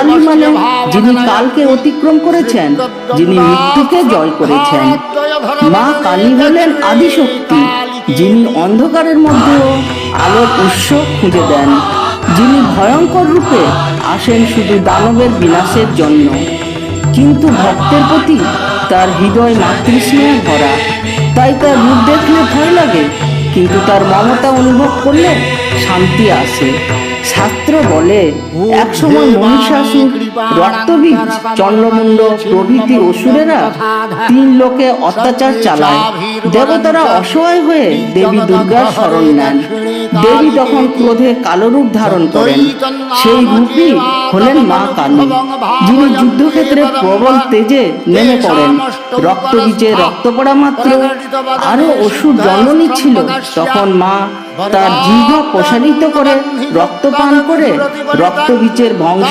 কালী মানে যিনি কালকে অতিক্রম করেছেন, যিনি মৃত্যুকে জয় করেছেন। মা কালী হলেন আদিশক্তি, যিনি অন্ধকারের মধ্যেও আলোর উৎস খুঁজে দেন, যিনি ভয়ঙ্কর রূপে আসেন শুধু দানবের বিনাশের জন্য। কিন্তু ভক্তের প্রতি তার হৃদয় মাতৃস্নেহে ভরা, তাই তার রূপ দেখলে ভয় লাগে, কিন্তু তার মমতা অনুভব করলে শান্তি আসে। শাস্ত্র বলে একসময় মহিষাসুর, রক্তবীজ, চন্দ্রমুণ্ড প্রভৃতি অসুরেরা 3 লোকে অত্যাচার চালায়। দেবতারা অসহায় হয়ে দেবী দুর্গার শরণ নেন। দেবী তখন ক্রোধে কালো রূপ ধারণ করেন। সেই রূপই হলেন মা কালী, যিনি যুদ্ধক্ষেত্রে প্রবল তেজে নেমে পড়েন। রক্তবীজে রক্ত পড়া মাত্র আরো অসুর জন্ম নিচ্ছিল। তখন মা তার জিহ্বা প্রসারিত করে রক্তপান করে রক্তবীজের বংশ